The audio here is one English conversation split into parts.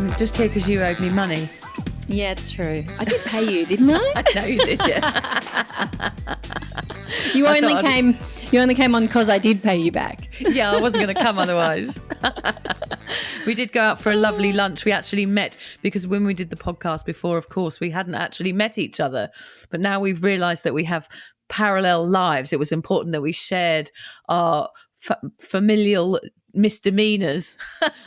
I'm just here because you owed me money. Yeah, it's true. I did pay you, didn't I? I know you did, yeah. You only came on because I did pay you back. Yeah, I wasn't going to come otherwise. We did go out for a lovely lunch. We actually met because when we did the podcast before, of course, we hadn't actually met each other. But now we've realised that we have parallel lives. It was important that we shared our familial misdemeanors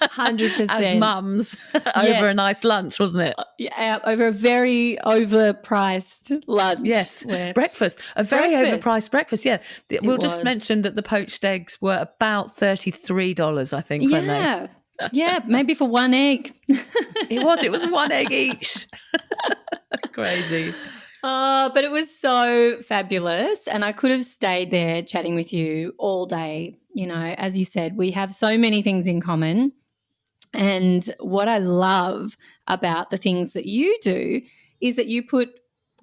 100%. as mums over a nice lunch, wasn't it? Yeah, over a very overpriced lunch. Yes, breakfast. A very overpriced breakfast, yeah. We'll just mention that the poached eggs were about $33, I think, weren't they? Yeah, maybe for one egg. It was one egg each. Crazy. But it was so fabulous, and I could have stayed there chatting with you all day. You know, as you said, we have so many things in common. And what I love about the things that you do is that you put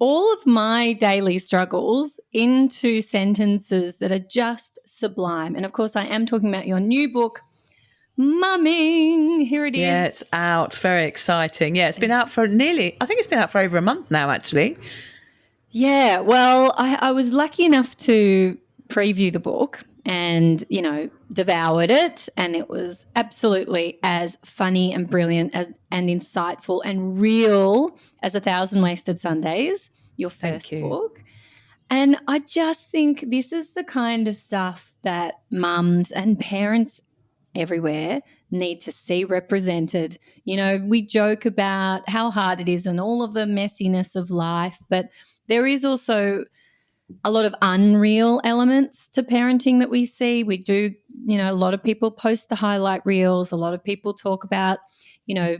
all of my daily struggles into sentences that are just sublime. And, of course, I am talking about your new book, Mumming. Here it is. Yeah, it's out. Very exciting. Yeah, it's been out for I think it's been out for over a month now, actually. Yeah, well, I was lucky enough to preview the book and, you know, devoured it, and it was absolutely as funny and brilliant and insightful and real as 1,000 Wasted Sundays, your first book. And I just think this is the kind of stuff that mums and parents everywhere need to see represented. You know, we joke about how hard it is and all of the messiness of life, but there is also a lot of unreal elements to parenting that we see. We do, you know, a lot of people post the highlight reels. A lot of people talk about, you know,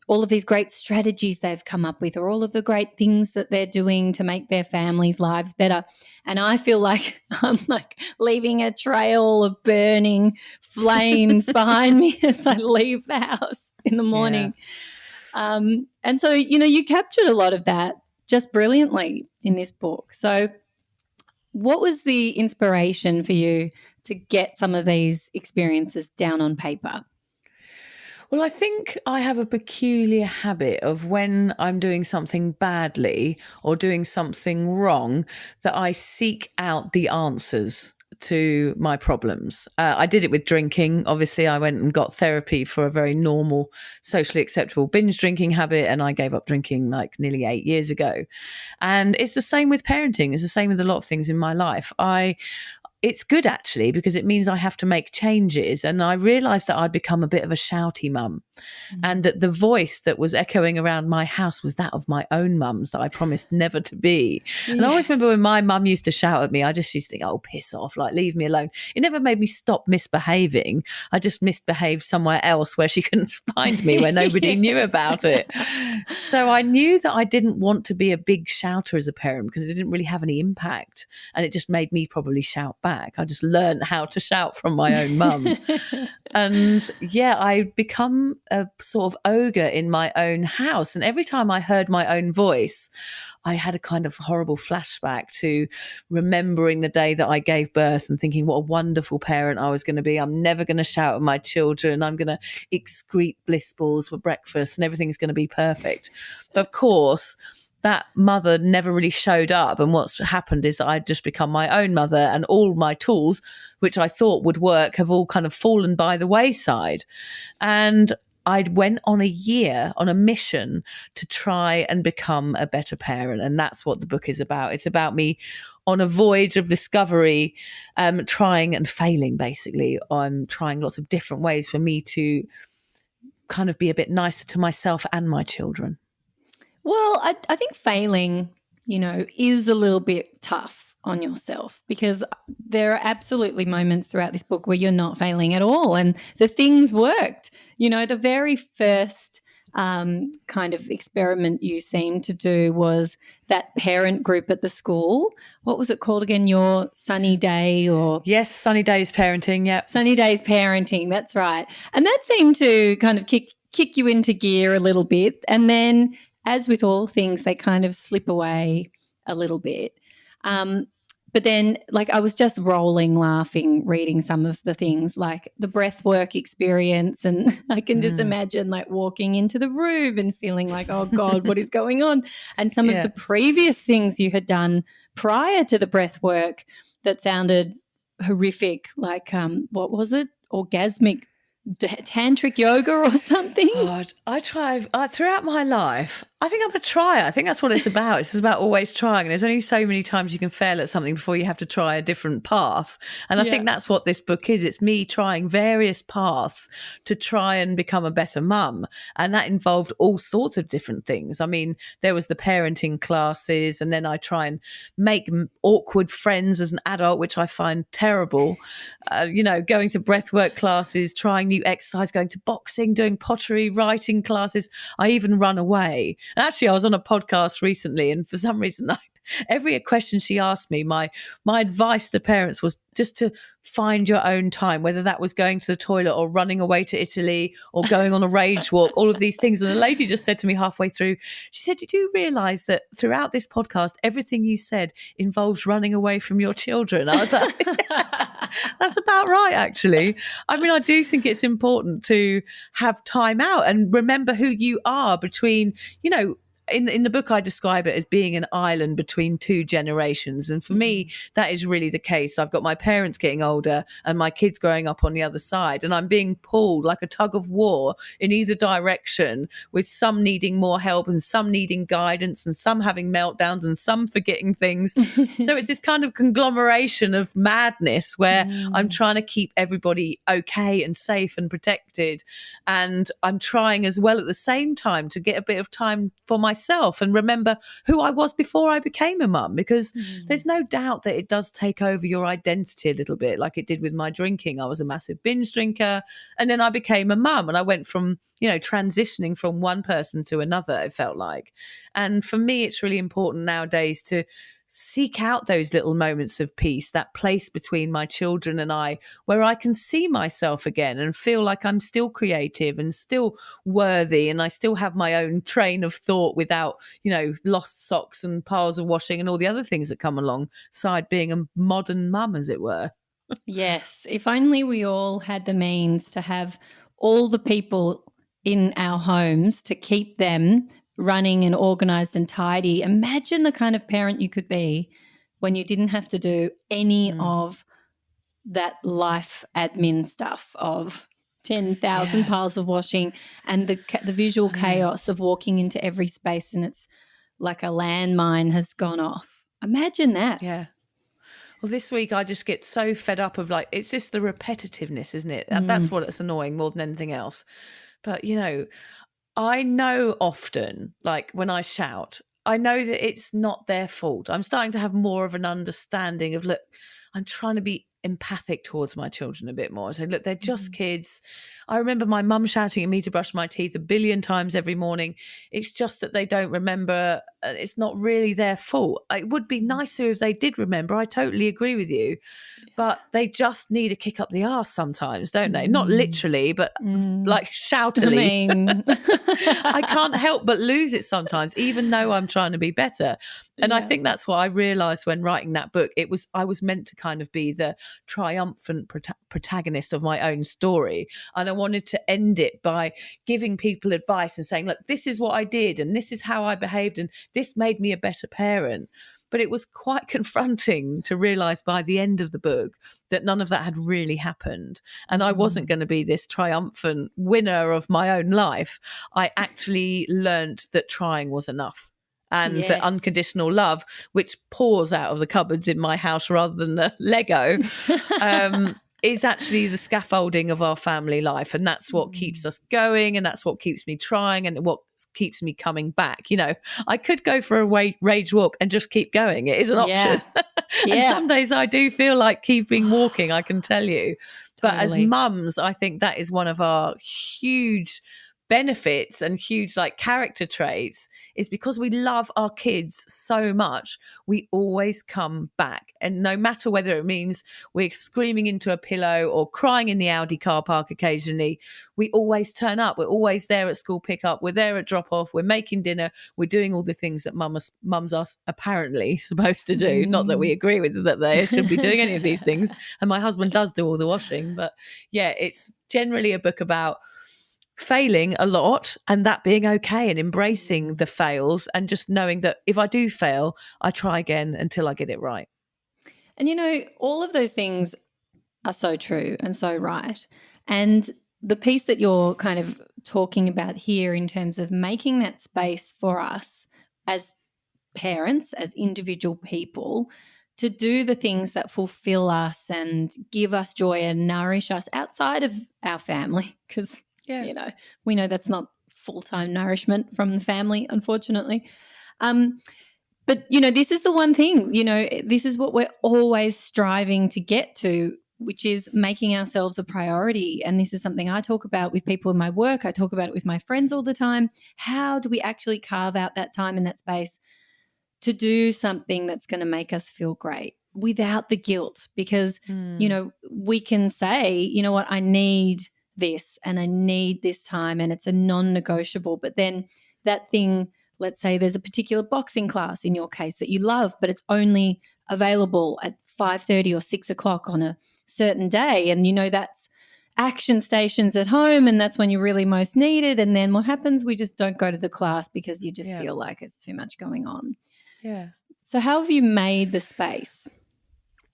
all of these great strategies they've come up with or all of the great things that they're doing to make their families' lives better. And I feel like I'm like leaving a trail of burning flames behind me as I leave the house in the morning. Yeah. And so, you know, you captured a lot of that just brilliantly in this book. So what was the inspiration for you to get some of these experiences down on paper? Well, I think I have a peculiar habit of when I'm doing something badly or doing something wrong that I seek out the answers to my problems. I did it with drinking. Obviously, I went and got therapy for a very normal, socially acceptable binge drinking habit, and I gave up drinking like nearly 8 years ago. And it's the same with parenting. It's the same with a lot of things in my life. It's good actually because it means I have to make changes, and I realised that I'd become a bit of a shouty mum, and that the voice that was echoing around my house was that of my own mum's that I promised never to be. Yeah. And I always remember when my mum used to shout at me, I just used to think, oh, piss off, like leave me alone. It never made me stop misbehaving. I just misbehaved somewhere else where she couldn't find me, where nobody knew about it. So I knew that I didn't want to be a big shouter as a parent because it didn't really have any impact, and it just made me probably shout back. I just learned how to shout from my own mum. And yeah, I become a sort of ogre in my own house. And every time I heard my own voice, I had a kind of horrible flashback to remembering the day that I gave birth and thinking what a wonderful parent I was going to be. I'm never going to shout at my children. I'm going to excrete bliss balls for breakfast and everything's going to be perfect. But of course, that mother never really showed up. And what's happened is that I'd just become my own mother, and all my tools, which I thought would work, have all kind of fallen by the wayside. And I went on a mission to try and become a better parent. And that's what the book is about. It's about me on a voyage of discovery, trying and failing, basically. I'm trying lots of different ways for me to kind of be a bit nicer to myself and my children. Well, I think failing, you know, is a little bit tough on yourself because there are absolutely moments throughout this book where you're not failing at all and the things worked. You know, the very first kind of experiment you seemed to do was that parent group at the school. What was it called again? Your Sunny Day or? Yes, Sunny Days Parenting, yeah. Sunny Days Parenting, that's right. And that seemed to kind of kick you into gear a little bit, and then as with all things, they kind of slip away a little bit. But then, like, I was just rolling laughing reading some of the things, like the breath work experience. And I can just imagine, like, walking into the room and feeling like, oh, God, what is going on? And some of Yeah. the previous things you had done prior to the breath work that sounded horrific, like, what was it? Orgasmic tantric yoga or something. Oh, I try throughout my life. I think I'm a trier. I think that's what it's about. It's about always trying. And there's only so many times you can fail at something before you have to try a different path. And I think that's what this book is. It's me trying various paths to try and become a better mum. And that involved all sorts of different things. I mean, there was the parenting classes, and then I try and make awkward friends as an adult, which I find terrible. Going to breathwork classes, trying new exercise, going to boxing, doing pottery, writing classes. I even run away. And actually, I was on a podcast recently, and for some reason, every question she asked me, my advice to parents was just to find your own time, whether that was going to the toilet or running away to Italy or going on a rage walk, all of these things. And the lady just said to me halfway through, she said, did you realise that throughout this podcast, everything you said involves running away from your children? I was like, that's about right, actually. I mean, I do think it's important to have time out and remember who you are between, in the book, I describe it as being an island between two generations. And for me, that is really the case. I've got my parents getting older and my kids growing up on the other side. And I'm being pulled like a tug of war in either direction, with some needing more help and some needing guidance and some having meltdowns and some forgetting things. So it's this kind of conglomeration of madness where I'm trying to keep everybody okay and safe and protected. And I'm trying as well at the same time to get a bit of time for myself and remember who I was before I became a mum, because there's no doubt that it does take over your identity a little bit, like it did with my drinking. I was a massive binge drinker, and then I became a mum, and I went from transitioning from one person to another, it felt like. And for me, it's really important nowadays to seek out those little moments of peace, that place between my children and I, where I can see myself again and feel like I'm still creative and still worthy, and I still have my own train of thought without, lost socks and piles of washing and all the other things that come alongside being a modern mum, as it were. Yes. If only we all had the means to have all the people in our homes to keep them running and organized and tidy. Imagine the kind of parent you could be when you didn't have to do any of that life admin stuff of 10,000 piles of washing and the visual chaos of walking into every space and it's like a landmine has gone off. Imagine that. Yeah. Well, this week I just get so fed up of it's just the repetitiveness, isn't it? That's what's annoying more than anything else. But, I know often, like when I shout, I know that it's not their fault. I'm starting to have more of an understanding of, look, I'm trying to be empathic towards my children a bit more. So, look, they're just kids. I remember my mum shouting at me to brush my teeth a billion times every morning. It's just that they don't remember. It's not really their fault. It would be nicer if they did remember. I totally agree with you. But they just need a kick up the arse sometimes, don't they? Not literally, but like shoutily. I can't help but lose it sometimes, even though I'm trying to be better. And I think that's what I realised when writing that book. I was meant to kind of be the triumphant protagonist of my own story. And I wanted to end it by giving people advice and saying, look, this is what I did and this is how I behaved and this made me a better parent. But it was quite confronting to realise by the end of the book that none of that had really happened. And I wasn't going to be this triumphant winner of my own life. I actually learnt that trying was enough. And that unconditional love, which pours out of the cupboards in my house rather than the Lego, is actually the scaffolding of our family life. And that's what keeps us going. And that's what keeps me trying and what keeps me coming back. I could go for a rage walk and just keep going. It is an option. And some days I do feel like keeping walking, I can tell you. But as mums, I think that is one of our huge benefits and huge like character traits is because we love our kids so much, we always come back. And no matter whether it means we're screaming into a pillow or crying in the Audi car park occasionally, we always turn up. We're always there at school pickup. We're there at drop off. We're making dinner. We're doing all the things that mums are apparently supposed to do. Not that we agree with that they should be doing any of these things. And my husband does do all the washing. But yeah, it's generally a book about failing a lot and that being okay and embracing the fails and just knowing that if I do fail, I try again until I get it right. And, you know, all of those things are so true and so right. And the piece that you're kind of talking about here in terms of making that space for us as parents, as individual people, to do the things that fulfill us and give us joy and nourish us outside of our family, because, you know, we know that's not full-time nourishment from the family, unfortunately. But, you know, this is the one thing, you know, this is what we're always striving to get to, which is making ourselves a priority. And this is something I talk about with people in my work. I talk about it with my friends all the time. How do we actually carve out that time and that space to do something that's going to make us feel great without the guilt? Because, you know, we can say, you know what, I need this and I need this time and it's a non-negotiable. But then that thing, let's say there's a particular boxing class in your case that you love, but it's only available at 5:30 or 6 o'clock on a certain day. And, you know, that's action stations at home and that's when you're really most needed. And then what happens? We just don't go to the class because you just feel like it's too much going on. Yeah. So how have you made the space?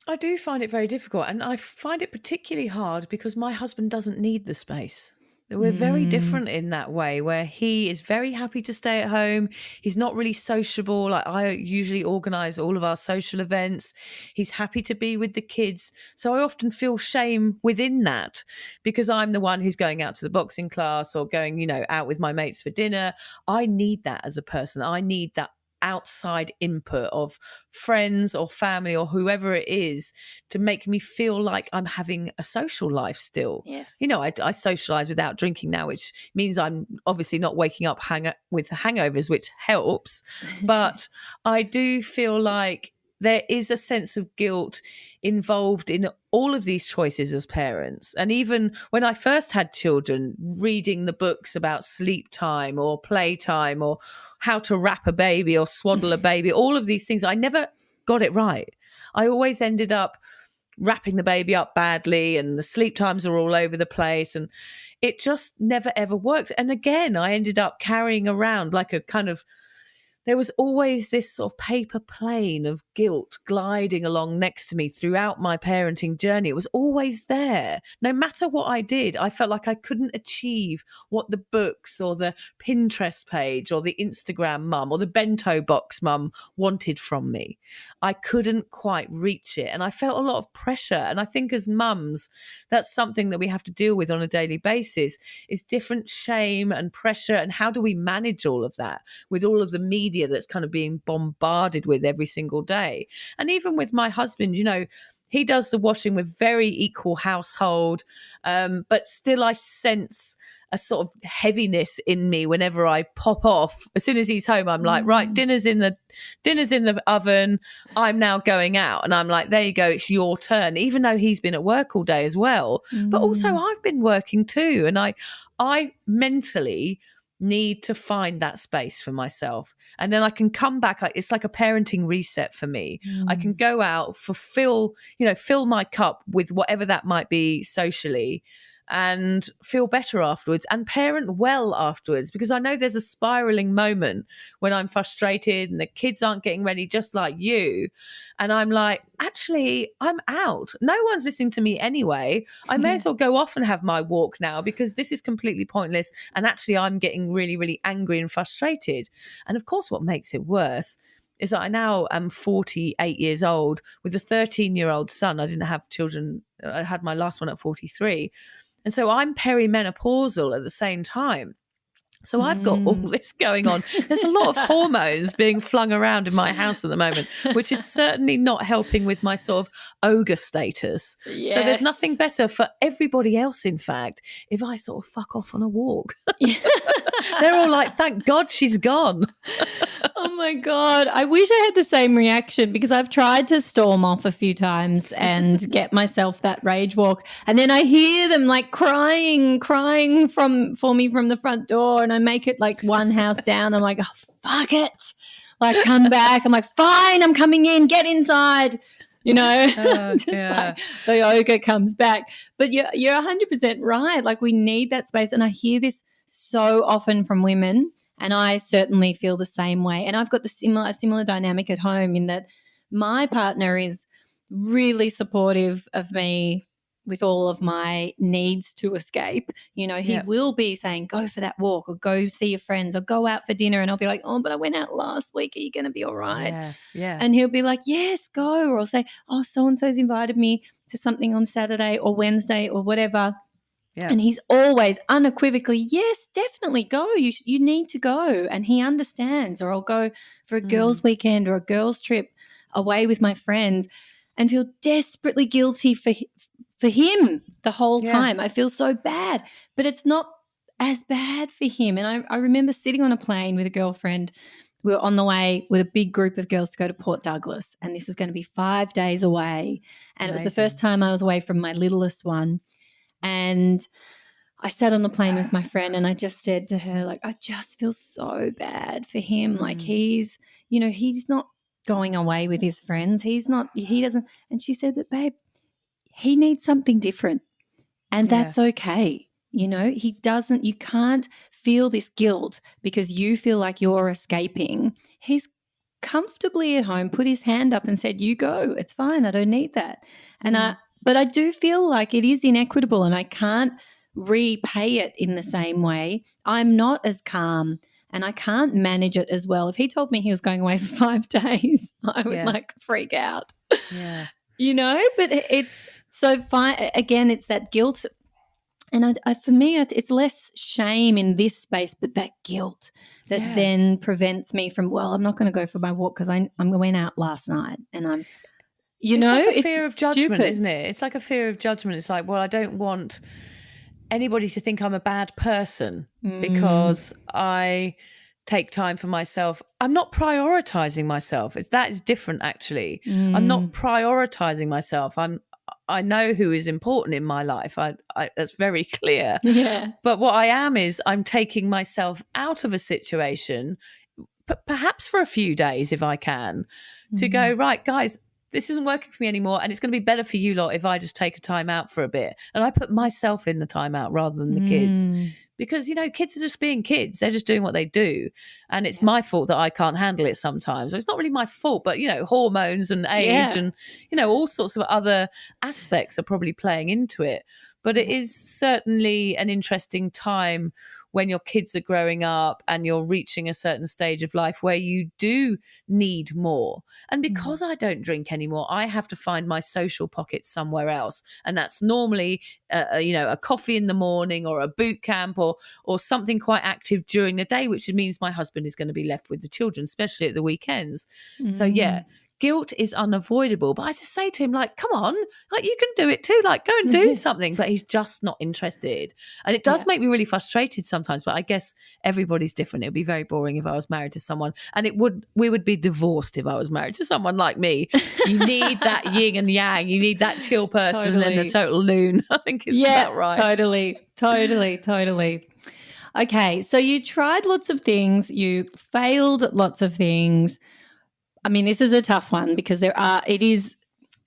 I do find it very difficult, and I find it particularly hard because my husband doesn't need the space. We're very different in that way, where he is very happy to stay at home. He's not really sociable. Like I usually organise all of our social events. He's happy to be with the kids. So I often feel shame within that because I'm the one who's going out to the boxing class or going, you know, out with my mates for dinner. I need that as a person. I need that outside input of friends or family or whoever it is to make me feel like I'm having a social life still. Yes. You know, I socialize without drinking now, which means I'm obviously not waking up with hangovers, which helps. But I do feel like there is a sense of guilt involved in all of these choices as parents. And even when I first had children, reading the books about sleep time or playtime or how to wrap a baby or swaddle a baby, all of these things, I never got it right. I always ended up wrapping the baby up badly and the sleep times are all over the place and it just never ever worked. And again, I ended up carrying around like a kind of, there was always this sort of paper plane of guilt gliding along next to me throughout my parenting journey. It was always there. No matter what I did, I felt like I couldn't achieve what the books or the Pinterest page or the Instagram mum or the bento box mum wanted from me. I couldn't quite reach it. And I felt a lot of pressure. And I think as mums, that's something that we have to deal with on a daily basis is different shame and pressure. And how do we manage all of that with all of the media that's kind of being bombarded with every single day? And even with my husband, you know, he does the washing with very equal household, but still I sense a sort of heaviness in me whenever I pop off. As soon as he's home, I'm like, right, dinner's in the oven. I'm now going out. And I'm like, there you go, it's your turn, even though he's been at work all day as well. But also I've been working too. And I mentally need to find that space for myself. And then I can come back. It's like a parenting reset for me. I can go out, fill my cup with whatever that might be socially and feel better afterwards and parent well afterwards, because I know there's a spiraling moment when I'm frustrated and the kids aren't getting ready just like you. And I'm like, actually, I'm out. No one's listening to me anyway. I may as well go off and have my walk now because this is completely pointless. And actually, I'm getting really, really angry and frustrated. And of course, what makes it worse is that I now am 48 years old with a 13-year-old son. I didn't have children. I had my last one at 43. And so I'm perimenopausal at the same time. So I've got all this going on. There's a lot of hormones being flung around in my house at the moment, which is certainly not helping with my sort of ogre status. So there's Yes. nothing better for everybody else, in fact, if I sort of fuck off on a walk. They're all like, thank God she's gone. Oh my God. I wish I had the same reaction because I've tried to storm off a few times and get myself that rage walk. And then I hear them like crying for me from the front door. And I make it like one house down. I'm like, oh, fuck it. Like, come back. I'm like, fine, I'm coming in. Get inside. You know, just like the ogre comes back. But you're 100% right. Like, we need that space. And I hear this so often from women. And I certainly feel the same way. And I've got the similar dynamic at home in that my partner is really supportive of me with all of my needs to escape. You know, he will be saying, go for that walk or go see your friends or go out for dinner. And I'll be like, oh, but I went out last week. Are you going to be all right? Yeah. And he'll be like, yes, go. Or I'll say, oh, so-and-so's invited me to something on Saturday or Wednesday or whatever. Yeah. And he's always unequivocally, yes, definitely go. You need to go. And he understands. Or I'll go for a girls' weekend or a girls' trip away with my friends and feel desperately guilty for him the whole time. I feel so bad. But it's not as bad for him. And I remember sitting on a plane with a girlfriend. We were on the way with a big group of girls to go to Port Douglas. And this was going to be 5 days away. And It was the first time I was away from my littlest one. And I sat on the plane with my friend and I just said to her, like, I just feel so bad for him. Like, he's not going away with his friends. He doesn't. And she said, but babe, he needs something different. And that's okay. You know, you can't feel this guilt because you feel like you're escaping. He's comfortably at home, put his hand up and said, you go, it's fine. I don't need that. But I do feel like it is inequitable and I can't repay it in the same way. I'm not as calm and I can't manage it as well. If he told me he was going away for 5 days, I would like freak out. Yeah. You know, but it's so fine. Again, it's that guilt. And for me, it's less shame in this space, but that guilt that then prevents me from, well, I'm not going to go for my walk because I went out last night and I'm, it's like a fear of judgment, isn't it? It's like a fear of judgment. It's like, well, I don't want anybody to think I'm a bad person because I take time for myself. I'm not prioritizing myself. That is different, actually. I'm not prioritizing myself. I know who is important in my life. That's very clear. Yeah. But what I am is I'm taking myself out of a situation, perhaps for a few days if I can, to go, right, guys, this isn't working for me anymore and it's going to be better for you lot if I just take a time out for a bit. And I put myself in the time out rather than the kids. Because, kids are just being kids. They're just doing what they do. And it's my fault that I can't handle it sometimes. It's not really my fault, but, hormones and age and, all sorts of other aspects are probably playing into it. But it is certainly an interesting time when your kids are growing up and you're reaching a certain stage of life where you do need more. And because I don't drink anymore, I have to find my social pocket somewhere else. And that's normally, a coffee in the morning or a boot camp or something quite active during the day, which means my husband is going to be left with the children, especially at the weekends. So, guilt is unavoidable. But I just say to him, like, come on, like, you can do it too. Like, go and do something. But he's just not interested. And it does make me really frustrated sometimes. But I guess everybody's different. It would be very boring if I was married to someone. And we would be divorced if I was married to someone like me. You need that yin and yang. You need that chill person and then the total loon. I think it's about right. Totally. Okay, so you tried lots of things. You failed at lots of things. I mean, this is a tough one because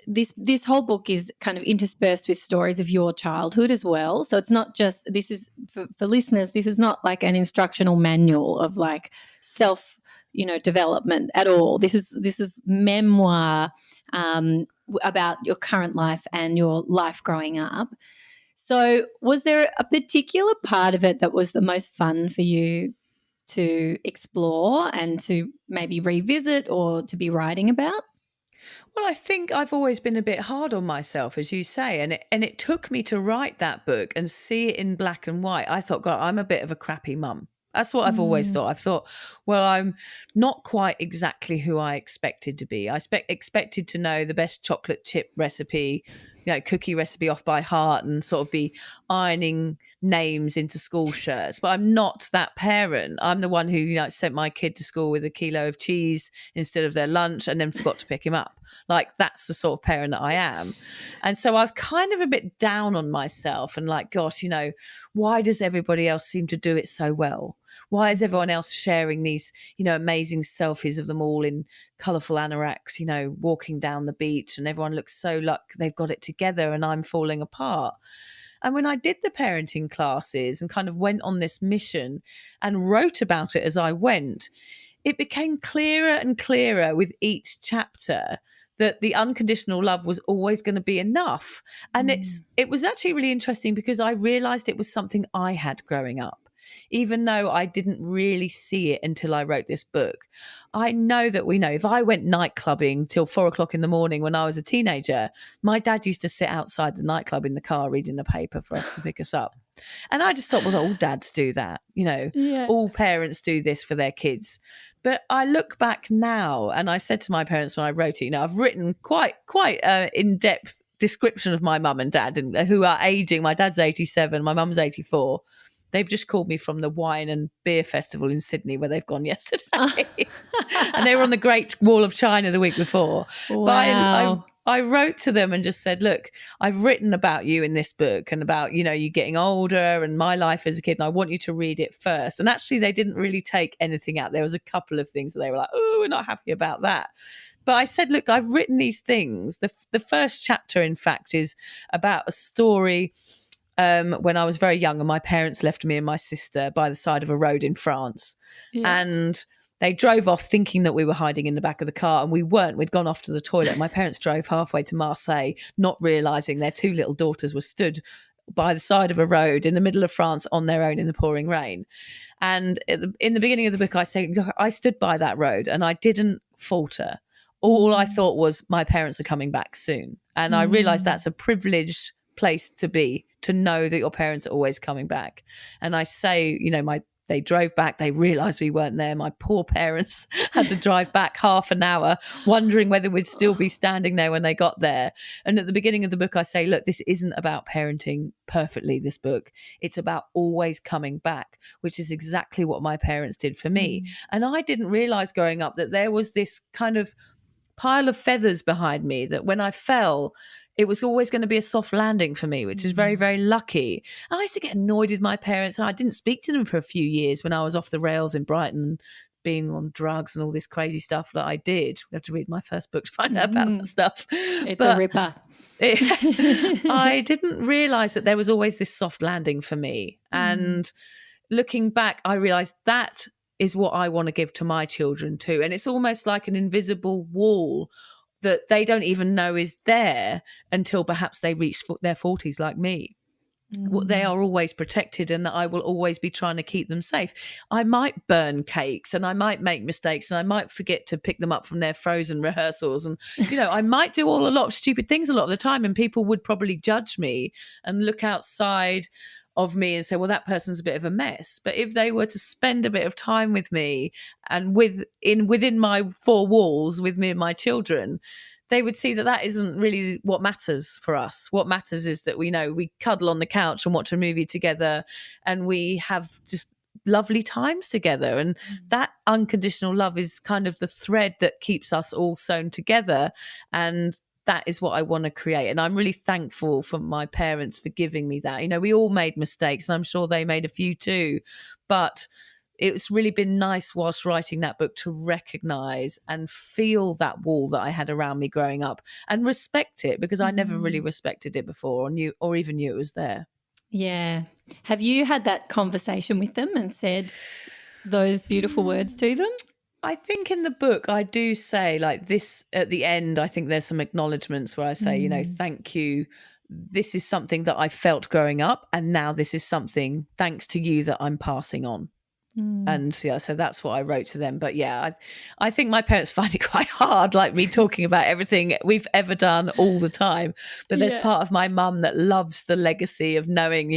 this whole book is kind of interspersed with stories of your childhood as well. So it's not just, this is for listeners, this is not like an instructional manual of like self, development at all. This is memoir about your current life and your life growing up. So was there a particular part of it that was the most fun for you to explore and to maybe revisit or to be writing about? Well, I think I've always been a bit hard on myself, as you say, and it took me to write that book and see it in black and white. I thought, God, I'm a bit of a crappy mum. That's what I've always Mm. thought. I've thought, well, I'm not quite exactly who I expected to be. I expected to know the best chocolate chip recipe, cookie recipe off by heart, and sort of be ironing names into school shirts. But I'm not that parent. I'm the one who, sent my kid to school with a kilo of cheese instead of their lunch and then forgot to pick him up. Like, that's the sort of parent that I am. And so I was kind of a bit down on myself and like, gosh, why does everybody else seem to do it so well? Why is everyone else sharing these, amazing selfies of them all in colourful anoraks, walking down the beach, and everyone looks so like they've got it together and I'm falling apart. And when I did the parenting classes and kind of went on this mission and wrote about it as I went, it became clearer and clearer with each chapter that the unconditional love was always going to be enough. And it was actually really interesting because I realized it was something I had growing up. Even though I didn't really see it until I wrote this book, I know that if I went night clubbing till 4 o'clock in the morning when I was a teenager, my dad used to sit outside the nightclub in the car reading the paper for us to pick us up. And I just thought, well, all dads do that, Yeah. all parents do this for their kids. But I look back now, and I said to my parents when I wrote it, I've written quite in-depth description of my mum and dad, and who are aging. My dad's 87, my mum's 84. They've just called me from the wine and beer festival in Sydney where they've gone yesterday. And they were on the Great Wall of China the week before. Wow. But I wrote to them and just said, look, I've written about you in this book and about, you getting older and my life as a kid. And I want you to read it first. And actually, they didn't really take anything out. There was a couple of things that they were like, oh, we're not happy about that. But I said, look, I've written these things. The first chapter, in fact, is about a story when I was very young and my parents left me and my sister by the side of a road in France. Yeah. And they drove off thinking that we were hiding in the back of the car, and we weren't. We'd gone off to the toilet. My parents drove halfway to Marseille, not realising their two little daughters were stood by the side of a road in the middle of France on their own in the pouring rain. And in the beginning of the book, I say, I stood by that road and I didn't falter. All I thought was, my parents are coming back soon. And I realised that's a privileged place to be, to know that your parents are always coming back. And I say, they drove back. They realised we weren't there. My poor parents had to drive back half an hour, wondering whether we'd still be standing there when they got there. And at the beginning of the book, I say, look, this isn't about parenting perfectly, this book. It's about always coming back, which is exactly what my parents did for me. And I didn't realise growing up that there was this kind of pile of feathers behind me, that when I fell, it was always going to be a soft landing for me, which is very, very lucky. And I used to get annoyed with my parents. I didn't speak to them for a few years when I was off the rails in Brighton and being on drugs and all this crazy stuff that I did. We have to read my first book to find out about that stuff. It's a ripper. I didn't realise that there was always this soft landing for me. And looking back, I realised that is what I want to give to my children too. And it's almost like an invisible wall that they don't even know is there until perhaps they reach their 40s like me. They are always protected, and I will always be trying to keep them safe. I might burn cakes and I might make mistakes and I might forget to pick them up from their frozen rehearsals. And, I might do a lot of stupid things a lot of the time, and people would probably judge me and look outside of me and say, well, that person's a bit of a mess. But if they were to spend a bit of time with me and within my four walls with me and my children, they would see that that isn't really what matters for us. What matters is that we cuddle on the couch and watch a movie together and we have just lovely times together. And that unconditional love is kind of the thread that keeps us all sewn together. And that is what I want to create. And I'm really thankful for my parents for giving me that. We all made mistakes, and I'm sure they made a few too. But it's really been nice whilst writing that book to recognise and feel that wall that I had around me growing up and respect it, because I never really respected it before or even knew it was there. Yeah. Have you had that conversation with them and said those beautiful words to them? I think in the book I do say, like, this at the end, I think there's some acknowledgements where I say, thank you. This is something that I felt growing up, and now this is something, thanks to you, that I'm passing on. And yeah, so that's what I wrote to them. But yeah, I think my parents find it quite hard, like me talking about everything we've ever done all the time. But there's Yeah. part of my mum that loves the legacy of knowing,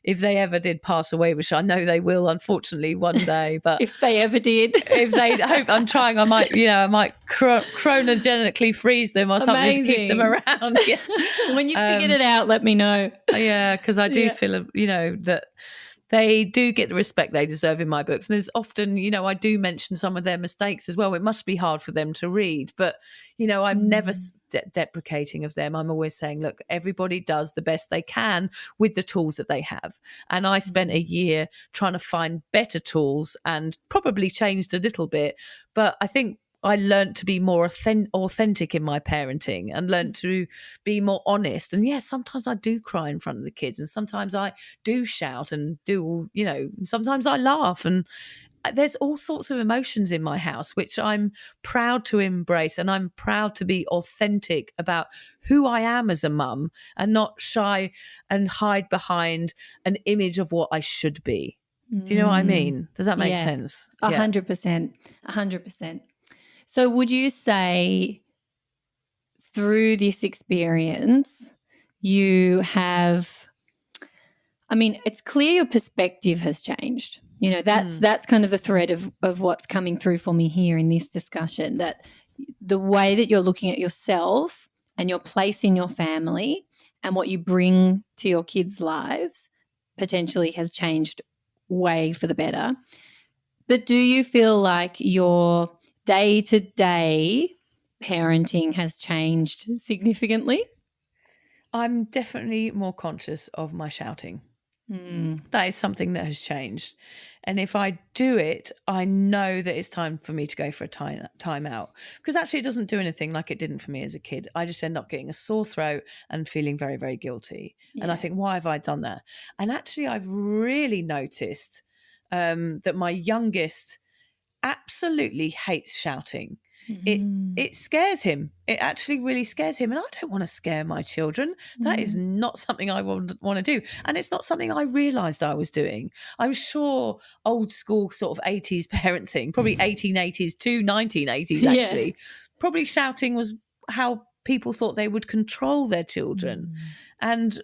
if they ever did pass away, which I know they will, unfortunately, one day. But If they ever did. if they hope, I'm trying, I might chronogenically freeze them or something to keep them Amazing. around. Yeah. When you figured it out, let me know. Yeah, because I do Yeah. feel, that they do get the respect they deserve in my books. And there's often, I do mention some of their mistakes as well. It must be hard for them to read, but, I'm never deprecating of them. I'm always saying, look, everybody does the best they can with the tools that they have. And I spent a year trying to find better tools and probably changed a little bit. But I think I learned to be more authentic in my parenting and learned to be more honest. And yes, sometimes I do cry in front of the kids, and sometimes I do shout and sometimes I laugh. And there's all sorts of emotions in my house, which I'm proud to embrace. And I'm proud to be authentic about who I am as a mum and not shy and hide behind an image of what I should be. Do you know what I mean? Does that make Yeah. sense? 100%. 100%. So would you say through this experience you have, it's clear your perspective has changed. That's kind of the thread of what's coming through for me here in this discussion, that the way that you're looking at yourself and your place in your family and what you bring to your kids' lives potentially has changed way for the better. But do you feel like your day-to-day parenting has changed significantly? I'm definitely more conscious of my shouting. That is something that has changed. And if I do it, I know that it's time for me to go for a time out. Because actually it doesn't do anything like it didn't for me as a kid. I just end up getting a sore throat and feeling very, very guilty. And I think, why have I done that? And actually I've really noticed that my youngest absolutely hates shouting. It scares him. It actually really scares him. And I don't want to scare my children. That is not something I want to do. And it's not something I realised I was doing. I'm sure old school sort of 80s parenting, probably 1880s to 1980s actually, probably shouting was how people thought they would control their children. And,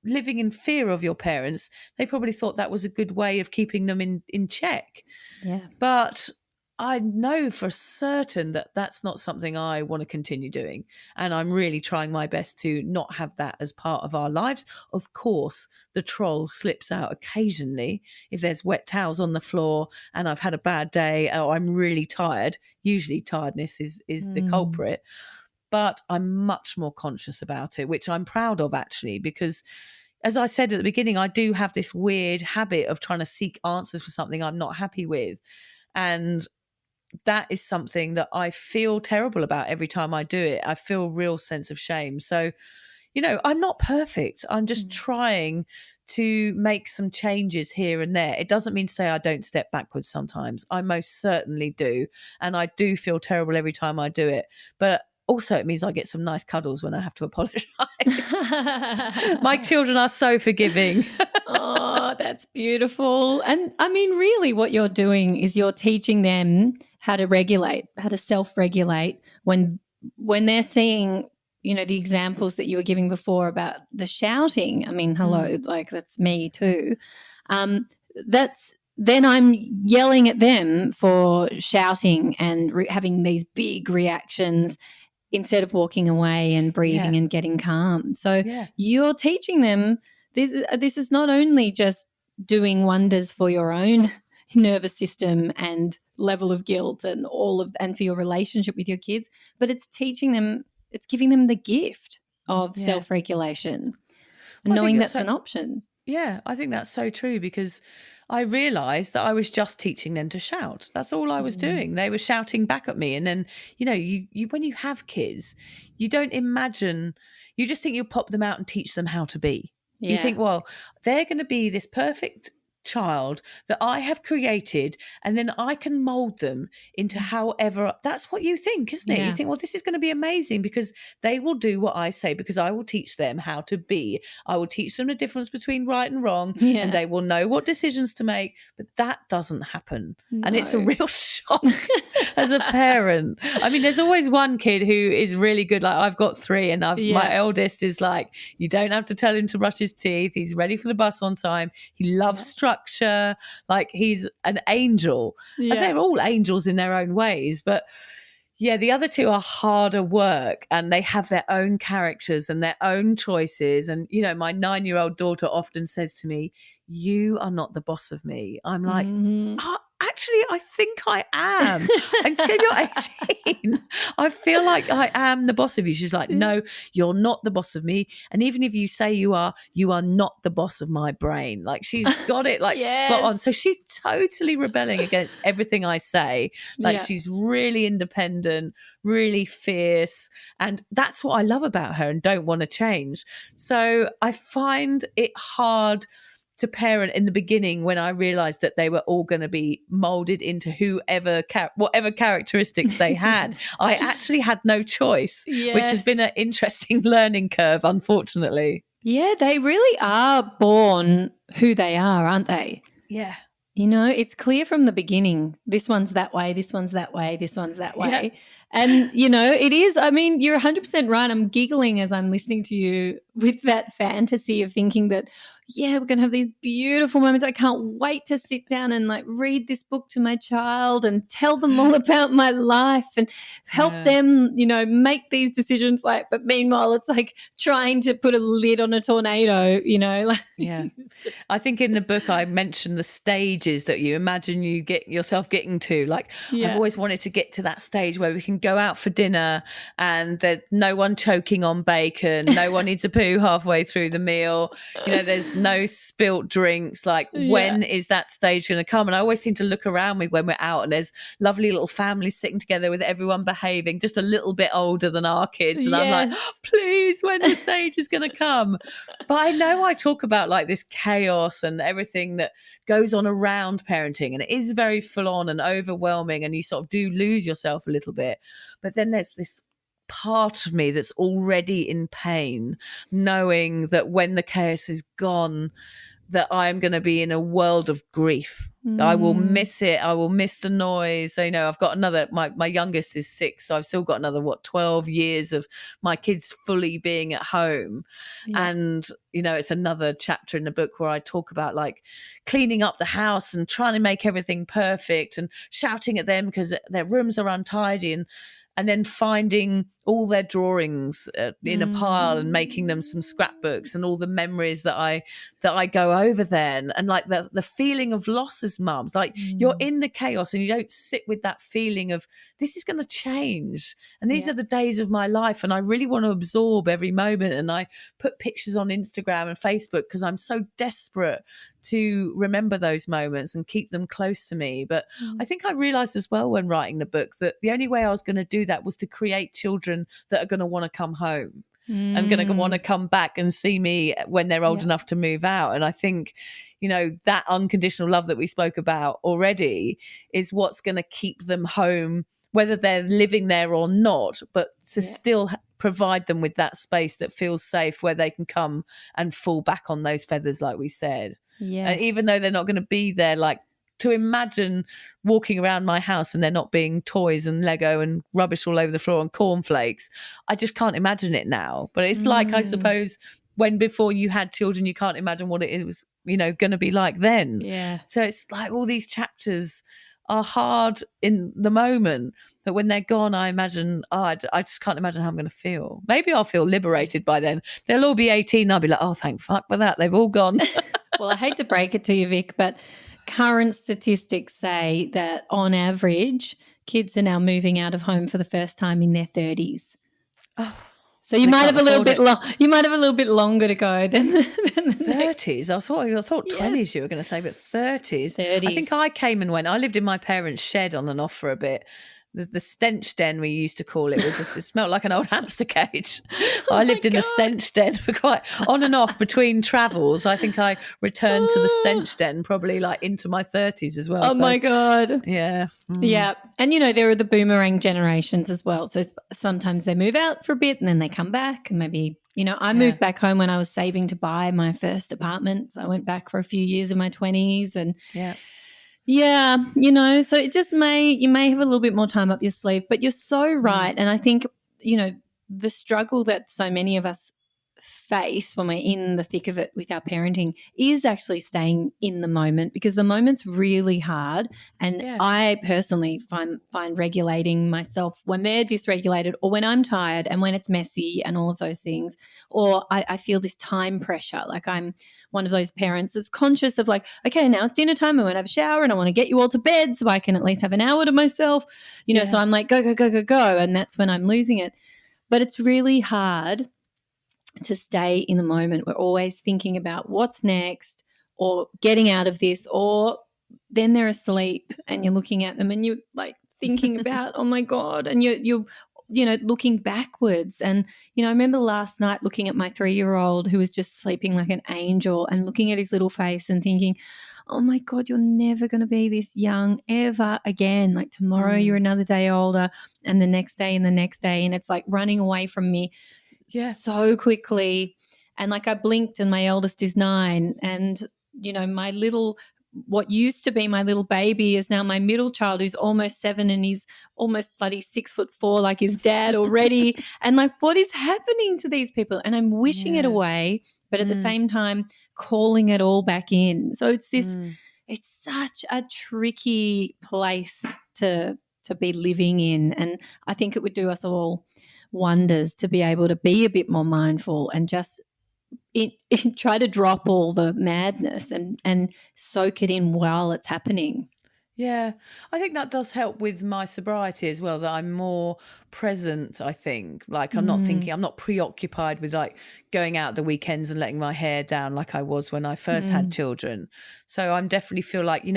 living in fear of your parents, they probably thought that was a good way of keeping them in check. Yeah. But I know for certain that that's not something I want to continue doing. And I'm really trying my best to not have that as part of our lives. Of course, the troll slips out occasionally if there's wet towels on the floor and I've had a bad day or I'm really tired. Usually tiredness is the culprit. But I'm much more conscious about it, which I'm proud of actually, because as I said at the beginning, I do have this weird habit of trying to seek answers for something I'm not happy with. And that is something that I feel terrible about every time I do it. I feel a real sense of shame. So, I'm not perfect. I'm just trying to make some changes here and there. It doesn't mean to say I don't step backwards sometimes. I most certainly do. And I do feel terrible every time I do it. But also it means I get some nice cuddles when I have to apologize. My children are so forgiving. Oh, that's beautiful. And really what you're doing is you're teaching them how to regulate, how to self-regulate when they're seeing, the examples that you were giving before about the shouting. Hello, like that's me too. Then I'm yelling at them for shouting and having these big reactions instead of walking away and breathing and getting calm. So you're teaching them this is not only just doing wonders for your own nervous system and level of guilt and and for your relationship with your kids, but it's teaching them, it's giving them the gift of self-regulation and knowing that's an option. Yeah, I think that's so true because I realised that I was just teaching them to shout. That's all I was doing. They were shouting back at me. And then, you when you have kids, you don't imagine, you just think you'll pop them out and teach them how to be. You think, well, they're going to be this perfect child that I have created, and then I can mold them into however. That's what you think, isn't it? You Yeah. think, well, this is going to be amazing because they will do what I say, because I will teach them how to be. I will teach them the difference between right and wrong, and Yeah. they will know what decisions to make. But that doesn't happen. And it's a No. real shock as a parent. I mean, there's always one kid who is really good. Like, I've got three, and my eldest is like, you don't have to tell him to brush his teeth. He's ready for the bus on time. He loves structure. Like, he's an angel. And they're all angels in their own ways. But yeah, the other two are harder work, and they have their own characters and their own choices. And, you know, my 9-year-old daughter often says to me, "You are not the boss of me." I'm like, oh, actually, I think I am. Until you're 18, I feel like I am the boss of you. She's like, "No, you're not the boss of me. And even if you say you are not the boss of my brain." Like, she's got it like spot on. So she's totally rebelling against everything I say. Like, she's really independent, really fierce. And that's what I love about her and don't want to change. So I find it hard to parent in the beginning, when I realized that they were all going to be molded into whatever characteristics they had. I actually had no choice, which has been an interesting learning curve, unfortunately. Yeah, they really are born who they are, aren't they? Yeah. You know, it's clear from the beginning, this one's that way, this one's that way, this one's that way. Yeah. And, you know, it is, I mean, you're 100% right. I'm giggling as I'm listening to you with that fantasy of thinking that, yeah, we're going to have these beautiful moments. I can't wait to sit down and like read this book to my child and tell them all about my life and help them, you know, make these decisions. Like, but meanwhile, it's like trying to put a lid on a tornado, you know. Like, yeah. I think in the book I mentioned the stages that you imagine you get yourself getting to. Like, I've always wanted to get to that stage where we can go out for dinner and there's no one choking on bacon, no one needs a poo halfway through the meal, you know, there's no spilt drinks. Like, when is that stage going to come? And I always seem to look around me when we're out and there's lovely little families sitting together with everyone behaving just a little bit older than our kids. And I'm like, oh, please, when the stage is going to come? But I know I talk about like this chaos and everything that goes on around parenting, and it is very full on and overwhelming, and you sort of do lose yourself a little bit. But then there's this part of me that's already in pain, knowing that when the chaos is gone, that I'm going to be in a world of grief. I will miss it. I will miss the noise. So, you know, I've got another, my youngest is 6. So I've still got another, 12 years of my kids fully being at home. And, you know, it's another chapter in the book where I talk about like cleaning up the house and trying to make everything perfect and shouting at them because their rooms are untidy, and then finding all their drawings in a pile and making them some scrapbooks and all the memories that I go over then. And like the feeling of loss as mums, like you're in the chaos and you don't sit with that feeling of this is going to change. And these are the days of my life. And I really want to absorb every moment. And I put pictures on Instagram and Facebook because I'm so desperate to remember those moments and keep them close to me. But I think I realized as well when writing the book that the only way I was going to do that was to create children that are going to want to come home and going to want to come back and see me when they're old enough to move out. And I think, you know, that unconditional love that we spoke about already is what's going to keep them home, whether they're living there or not, but to still provide them with that space that feels safe where they can come and fall back on those feathers, like we said. And even though they're not going to be there, like to imagine walking around my house and there not being toys and Lego and rubbish all over the floor and cornflakes, I just can't imagine it now. But it's like, I suppose, when before you had children, you can't imagine what it was, you know, going to be like then. Yeah. So it's like all these chapters are hard in the moment, but when they're gone, I imagine, I just can't imagine how I'm going to feel. Maybe I'll feel liberated by then. They'll all be 18. I'll be like, oh, thank fuck for that. They've all gone. Well, I hate to break it to you, Vic, but current statistics say that on average, kids are now moving out of home for the first time in their 30s. Oh, so you might have a little bit you might have a little bit longer to go than the 30s. I thought 20s you were going to say, but 30s. 30s. I think I came and went. I lived in my parents' shed on and off for a bit. the stench den, we used to call it, was just, it smelled like an old hamster cage. Oh I my lived in the God. stench den for quite on and off between travels. I think I returned to the Oh, stench den probably like into my 30s as well. oh So my God. yeah. Yeah. And, there are the boomerang generations as well. So sometimes they move out for a bit and then they come back. And maybe, I Yeah. moved back home when I was saving to buy my first apartment. So I went back for a few years in my 20s. And Yeah. yeah, so it just you may have a little bit more time up your sleeve, but you're so right. And I think, the struggle that so many of us face when we're in the thick of it with our parenting is actually staying in the moment, because the moment's really hard. And Yeah. I personally find regulating myself when they're dysregulated, or when I'm tired and when it's messy and all of those things, or I feel this time pressure. Like, I'm one of those parents that's conscious of, like, okay, now it's dinner time, I want to have a shower and I want to get you all to bed so I can at least have an hour to myself, so I'm like, go, go, go, go, go. And that's when I'm losing it. But it's really hard to stay in the moment. We're always thinking about what's next, or getting out of this, or then they're asleep and you're looking at them and you're like thinking about, oh my God, and you're looking backwards. And I remember last night looking at my 3-year-old who was just sleeping like an angel, and looking at his little face and thinking, oh my God, you're never going to be this young ever again. Like, tomorrow you're another day older, and the next day and the next day, and it's like running away from me Yeah. so quickly. And like, I blinked and my eldest is 9, and my little, what used to be my little baby is now my middle child, who's almost 7, and he's almost bloody 6'4" like his dad already. And like, what is happening to these people? And I'm wishing it Yeah. away, but at the same time calling it all back in. So it's this, it's such a tricky place to be living in. And I think it would do us all wonders to be able to be a bit more mindful and just try to drop all the madness and soak it in while it's happening. Yeah, I think that does help with my sobriety as well, that I'm more present, I think. Like, I'm not thinking, I'm not preoccupied with like going out the weekends and letting my hair down like I was when I first had children. So I'm definitely feel like,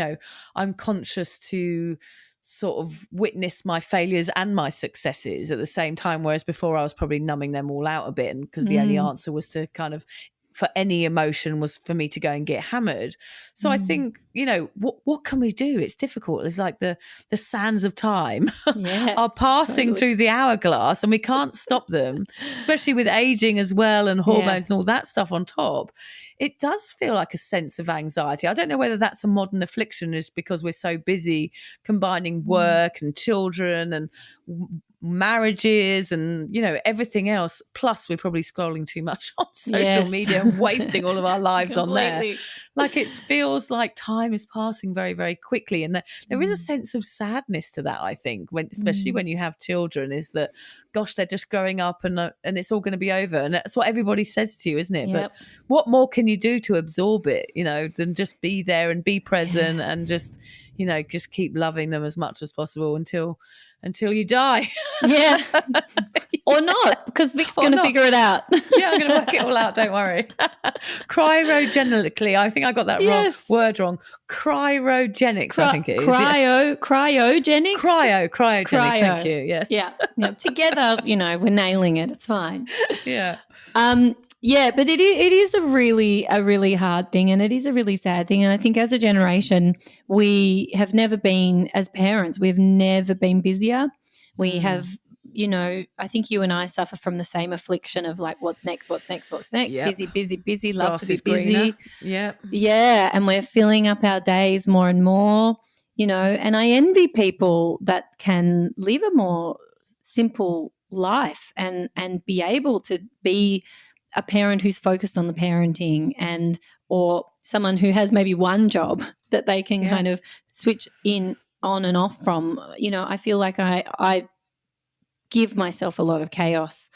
I'm conscious to sort of witness my failures and my successes at the same time, whereas before I was probably numbing them all out a bit, and because the only answer was to kind of, for any emotion, was for me to go and get hammered. So I think, what can we do? It's difficult. It's like the sands of time Yeah, are passing totally. through the hourglass, and we can't stop them, especially with aging as well, and hormones and all that stuff on top. It does feel like a sense of anxiety. I don't know whether that's a modern affliction, is because we're so busy combining work and children and marriages and everything else, plus we're probably scrolling too much on social Yes. media and wasting all of our lives on there. Completely. Like, it feels like time is passing very, very quickly, and there is a sense of sadness to that, I think, especially when you have children, is that, gosh, they're just growing up and it's all going to be over, and that's what everybody says to you, isn't it? Yep. But what more can you do to absorb it, than just be there and be present and just just keep loving them as much as possible until you die. Yeah. Or not, because Vic's Or going to not. figure it out. Yeah, I'm going to work it all out, don't worry. Cryogenically, I think I got that word wrong. Cryogenics, I think it is. Cryogenics? Cryogenics, thank you, yes. Yeah. Together, we're nailing it. It's fine. Yeah. Yeah, but it is a really hard thing, and it is a really sad thing. And I think as a generation, we have never been, as parents, we've never been busier. We have, I think you and I suffer from the same affliction of like, what's next? Yep. Busy, busy, busy, love Grass to be is busy. greener. Yeah. Yeah, and we're filling up our days more and more, and I envy people that can live a more simple life and be able to be a parent who's focused on the parenting, or someone who has maybe one job that they can kind of switch on and off from. I feel like I give myself a lot of chaos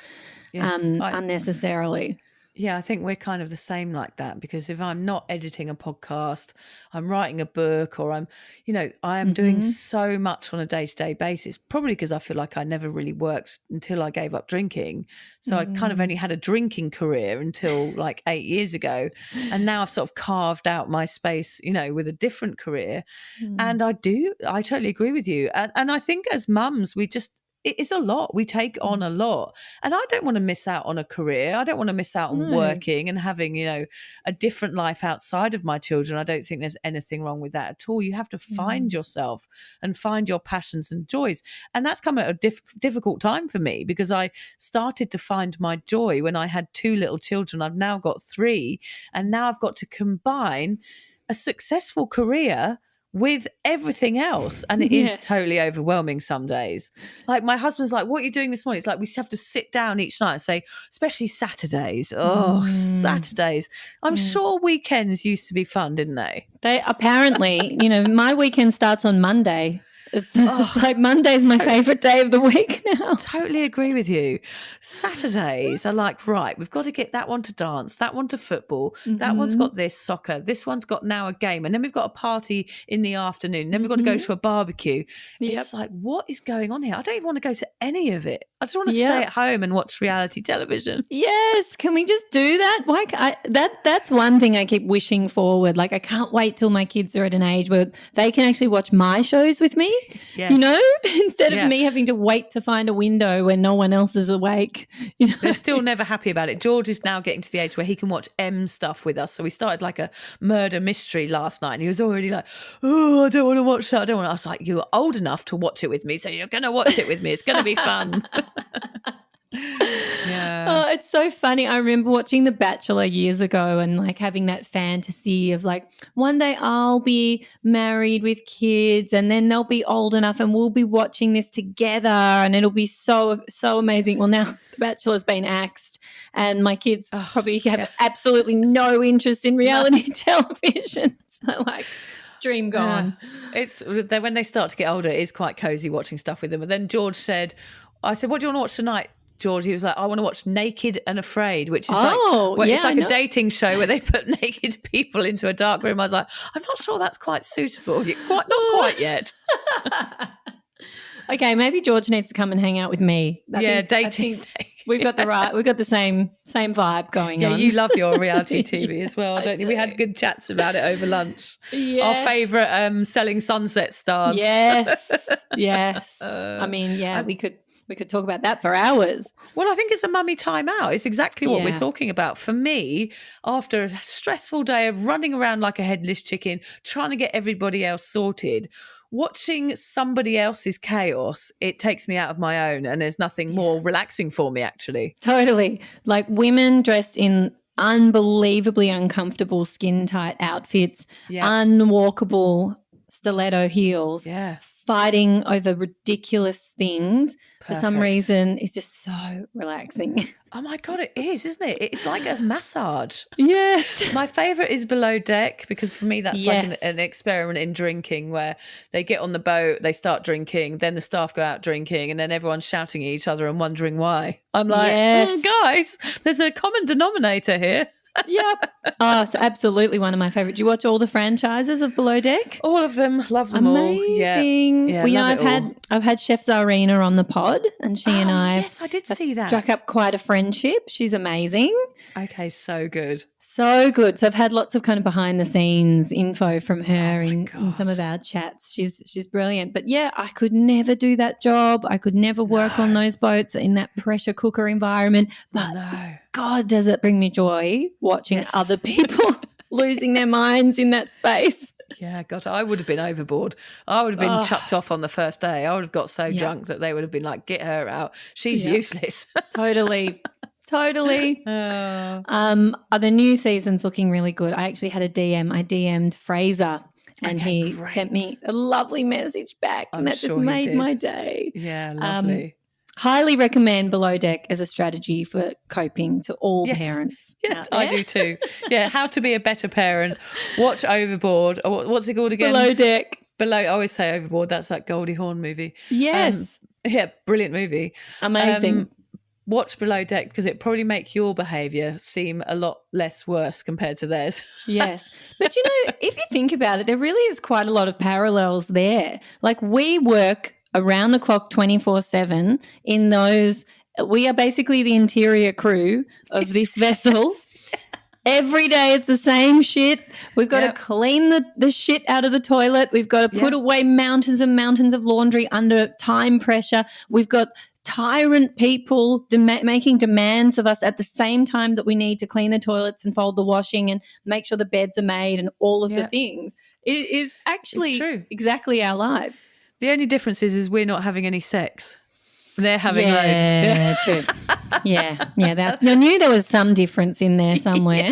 unnecessarily. Yeah, I think we're kind of the same like that, because if I'm not editing a podcast, I'm writing a book, or I am doing Hmm. so much on a day-to-day basis, probably because I feel like I never really worked until I gave up drinking. So I kind of Mm. only had a drinking career until like 8 years ago. And now I've sort of carved out my space, with a different career. Mm. And I totally agree with you. And I think as mums, it is a lot. We take on a lot. And I don't want to miss out on a career. I don't want to miss out on No. working and having, a different life outside of my children. I don't think there's anything wrong with that at all. You have to find Mm. yourself and find your passions and joys. And that's come at a difficult time for me, because I started to find my joy when I had two little children. I've now got three. And now I've got to combine a successful career with everything else. And it is Yeah. totally overwhelming some days. Like, my husband's like, "What are you doing this morning?" It's like we have to sit down each night and say, especially Saturdays. Oh, Mm. Saturdays. I'm Mm. sure weekends used to be fun, didn't they? They apparently, my weekend starts on Monday. It's Oh, like Monday's my favorite day of the week now. totally agree with you. Saturdays are like, right, we've got to get that one to dance, that one to football, that one's Hmm. got this soccer, this one's got now a game, and then we've got a party in the afternoon, then we've got to go Hmm. to a barbecue. It's Yep. like, what is going on here? I don't even want to go to any of it. I just want to stay Yep. at home and watch reality television. Yes, can we just do that? Why that's one thing I keep wishing forward. Like, I can't wait till my kids are at an age where they can actually watch my shows with me, Yes. instead of Yeah. me having to wait to find a window when no one else is awake. They're still never happy about it. George is now getting to the age where he can watch M stuff with us. So we started like a murder mystery last night, and he was already like, "Oh, I don't want to watch that. I don't want to." I was like, "You're old enough to watch it with me, so you're going to watch it with me. It's going to be fun." Yeah. Oh, it's so funny. I remember watching The Bachelor years ago and like having that fantasy of like, one day I'll be married with kids and then they'll be old enough and we'll be watching this together and it'll be so, so amazing. Well, now The Bachelor's been axed and my kids probably have absolutely no interest in reality television. So, like, dream gone. It's when they start to get older, it is quite cozy watching stuff with them. But then George said, I said, "What do you want to watch tonight, George?" He was like, "I want to watch Naked and Afraid," which is it's like a dating show where they put naked people into a dark room. I was like, I'm not sure that's quite suitable. Not quite yet. Okay, maybe George needs to come and hang out with me. I dating. think we've got the same vibe going on. Yeah, you love your reality TV as well, don't you? We had good chats about it over lunch. Yes. Our favourite Selling Sunset stars. Yes. I mean, we could talk about that for hours. Well, I think it's a mummy time out. It's exactly what we're talking about. For me, after a stressful day of running around like a headless chicken, trying to get everybody else sorted, watching somebody else's chaos, it takes me out of my own, and there's nothing more relaxing for me, actually. Totally. Like women dressed in unbelievably uncomfortable skin-tight outfits, unwalkable stiletto heels, fighting over ridiculous things for some reason is just so relaxing. Oh my God, it is, isn't it? It's like a massage. Yes. My favourite is Below Deck, because for me that's like an experiment in drinking, where they get on the boat, they start drinking, then the staff go out drinking, and then everyone's shouting at each other and wondering why. I'm like, guys, there's a common denominator here. Yep. Oh, it's absolutely one of my favourites. Do you watch all the franchises of Below Deck? All of them. Love them all. Yeah. Well, I've had Chef Zarina on the pod, and she and I I did see that. Struck up quite a friendship. She's amazing. Okay, so good. So good. So I've had lots of kind of behind the scenes info from her in some of our chats. She's brilliant. But yeah, I could never do that job. I could never work on those boats in that pressure cooker environment. But God, does it bring me joy watching other people losing their minds in that space. Yeah, God, I would have been overboard. I would have been chucked off on the first day. I would have got so drunk that they would have been like, "Get her out. She's useless." Totally. The new season's looking really good. I actually had a DM. I DM'd Fraser and he sent me a lovely message back, and that just made my day. Yeah, lovely. Highly recommend Below Deck as a strategy for coping to all parents. Yes, I do too. Yeah, how to be a better parent. Watch Overboard. Or what's it called again? Below Deck. I always say Overboard. That's that Goldie Hawn movie. Yes. Yeah, brilliant movie. Amazing. watch Below Deck because it probably make your behaviour seem a lot less worse compared to theirs. Yes. But, if you think about it, there really is quite a lot of parallels there. Like we work around the clock 24/7 in those. We are basically the interior crew of this vessel. Every day it's the same shit. We've got to clean the shit out of the toilet. We've got to put away mountains and mountains of laundry under time pressure. We've got tyrant people making demands of us at the same time that we need to clean the toilets and fold the washing and make sure the beds are made and all of the things. It is actually exactly our lives. The only difference is we're not having any sex. They're having loads. Yeah, true. Yeah. I knew there was some difference in there somewhere.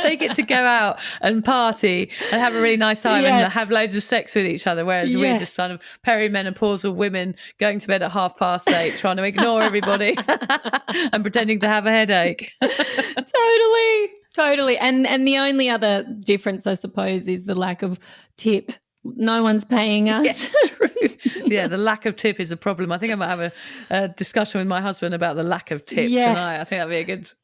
They get to go out and party and have a really nice time and have loads of sex with each other, whereas we're just kind of perimenopausal women going to bed at 8:30, trying to ignore everybody and pretending to have a headache. Totally. And the only other difference, I suppose, is the lack of tip. No one's paying us. Yes, true. Yeah, the lack of tip is a problem. I think I might have a discussion with my husband about the lack of tip tonight. I think that'd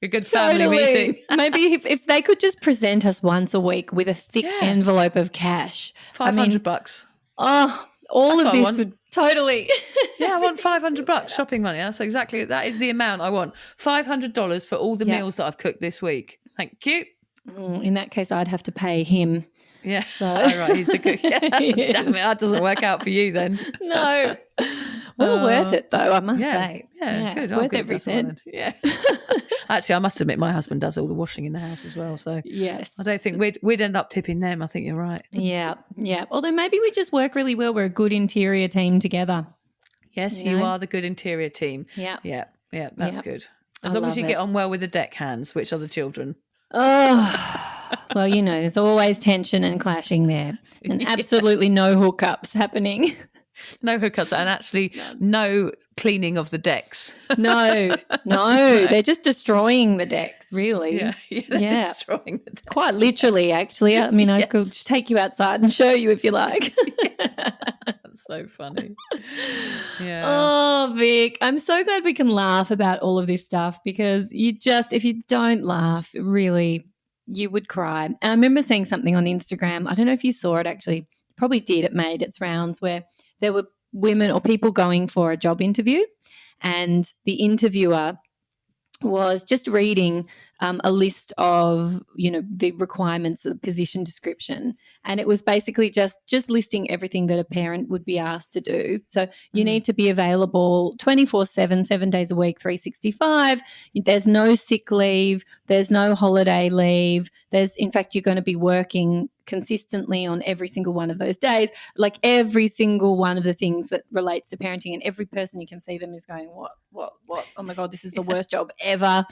be a good family meeting. Maybe if they could just present us once a week with a thick envelope of cash. $500. Oh, all of this would totally. Yeah, I want $500 shopping money. That's exactly, that is the amount I want. $500 for all the meals that I've cooked this week. Thank you. In that case, I'd have to pay him. Yeah. So. Oh, right. He's the good. Yeah. Damn it. That doesn't work out for you then. No. Well, worth it though, I must say. Yeah, good. Worth every cent. Yeah. Actually, I must admit my husband does all the washing in the house as well. So yes. I don't think we'd end up tipping them. I think you're right. Yeah. Although maybe we just work really well. We're a good interior team together. Yes, you are the good interior team. Yeah. That's good. As long as you get on well with the deck hands, which are the children. Oh, well, there's always tension and clashing there and absolutely no hookups happening. No hookups and actually no cleaning of the decks. No, they're just destroying the decks, really. They're destroying the decks. Quite literally, actually. I mean, I could just take you outside and show you if you like. That's so funny. Yeah. Oh, Vic, I'm so glad we can laugh about all of this stuff because if you don't laugh, really, you would cry. And I remember seeing something on Instagram. I don't know if you saw it actually. Probably did. It made its rounds where there were women or people going for a job interview and the interviewer was just reading a list of, the requirements of the position description. And it was basically just listing everything that a parent would be asked to do. So you need to be available 24/7, 7 days a week, 365. There's no sick leave. There's no holiday leave. In fact, you're going to be working consistently on every single one of those days, like every single one of the things that relates to parenting, and every person you can see them is going, what, oh my God, this is the worst job ever.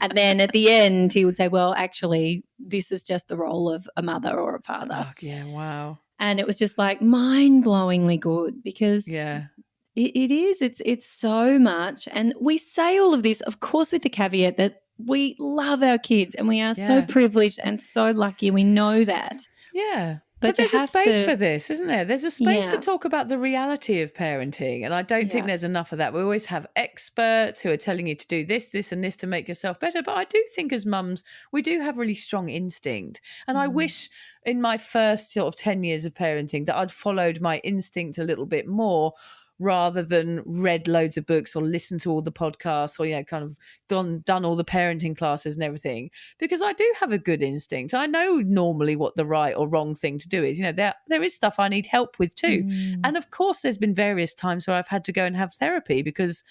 And then at the end he would say, well, actually this is just the role of a mother or a father. Oh, yeah, wow. And it was just like mind-blowingly good because it is, it's so much. And we say all of this, of course, with the caveat that we love our kids and we are so privileged and so lucky. We know that. Yeah. But there's a space for this, isn't there? There's a space to talk about the reality of parenting. And I don't think there's enough of that. We always have experts who are telling you to do this, this and this to make yourself better. But I do think as mums, we do have really strong instinct. And I wish in my first sort of 10 years of parenting that I'd followed my instinct a little bit more, rather than read loads of books or listened to all the podcasts or, kind of done all the parenting classes and everything, because I do have a good instinct. I know normally what the right or wrong thing to do is. There is stuff I need help with too. And of course, there's been various times where I've had to go and have therapy because,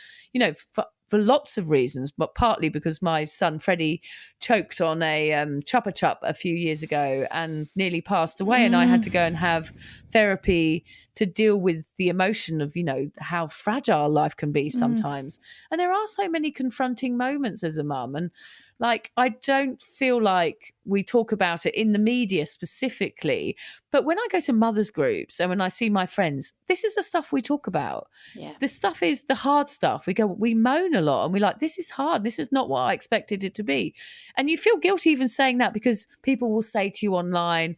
for lots of reasons, but partly because my son Freddie choked on a Chupa Chup a few years ago and nearly passed away. And I had to go and have therapy to deal with the emotion of, how fragile life can be sometimes. And there are so many confronting moments as a mum. And I don't feel like we talk about it in the media specifically, but when I go to mothers groups and when I see my friends, this is the stuff we talk about. Yeah. The stuff is the hard stuff. We moan a lot and we're like, this is hard. This is not what I expected it to be. And you feel guilty even saying that because people will say to you online,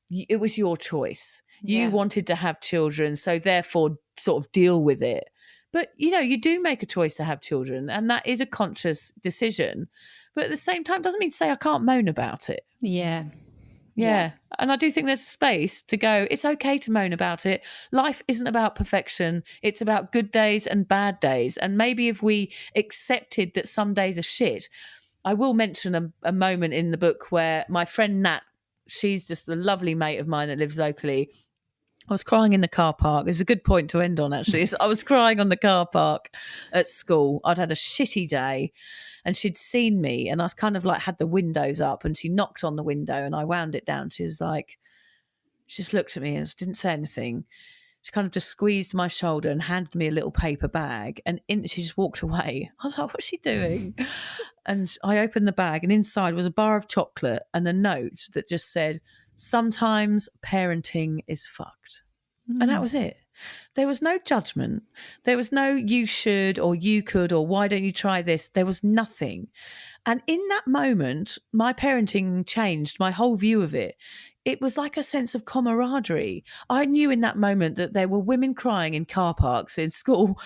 it was your choice. You wanted to have children, so therefore sort of deal with it. But, you do make a choice to have children, and that is a conscious decision. But at the same time, doesn't mean to say I can't moan about it. Yeah. Yeah. And I do think there's a space to go, it's okay to moan about it. Life isn't about perfection. It's about good days and bad days. And maybe if we accepted that some days are shit, I will mention a moment in the book where my friend Nat, she's just a lovely mate of mine that lives locally. I was crying in the car park. It's a good point to end on, actually. I was crying on the car park at school. I'd had a shitty day and she'd seen me, and I was kind of like had the windows up, and she knocked on the window and I wound it down. She was like, she just looked at me and didn't say anything. She kind of just squeezed my shoulder and handed me a little paper bag, and she just walked away. I was like, what's she doing? And I opened the bag, and inside was a bar of chocolate and a note that just said, sometimes parenting is fucked. And that was it. There was no judgment. There was no you should or you could or why don't you try this? There was nothing. And in that moment, my parenting changed my whole view of it. It was like a sense of camaraderie. I knew in that moment that there were women crying in car parks in school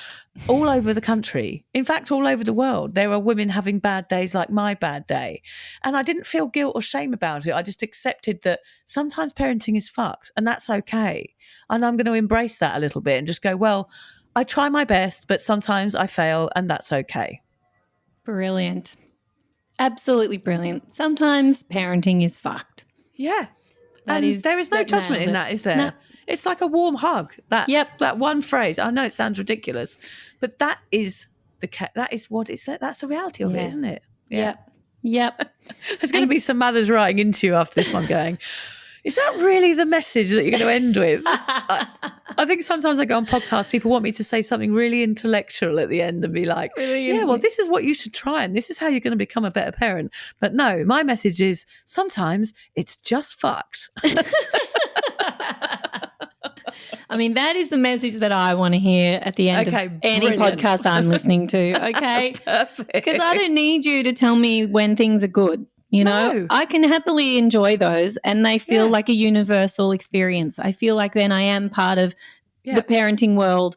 all over the country. In fact, all over the world. There are women having bad days like my bad day. And I didn't feel guilt or shame about it. I just accepted that sometimes parenting is fucked, and that's okay. And I'm going to embrace that a little bit and just go, well, I try my best, but sometimes I fail, and that's okay. Brilliant. Absolutely brilliant. Sometimes parenting is fucked. Yeah. There is no judgment in that, is there? No. It's like a warm hug. That one phrase. I know it sounds ridiculous, but that is what it's. That's the reality of it, isn't it? Yeah. There's going to be some mothers writing into you after this one going, is that really the message that you're going to end with? I think sometimes I go on podcasts, people want me to say something really intellectual at the end and be like, yeah, well, this is what you should try and this is how you're going to become a better parent. But no, my message is sometimes it's just fucked. I mean, that is the message that I want to hear at the end of any podcast I'm listening to, okay? Perfect. Because I don't need you to tell me when things are good. No. I can happily enjoy those, and they feel like a universal experience. I feel like then I am part of the parenting world,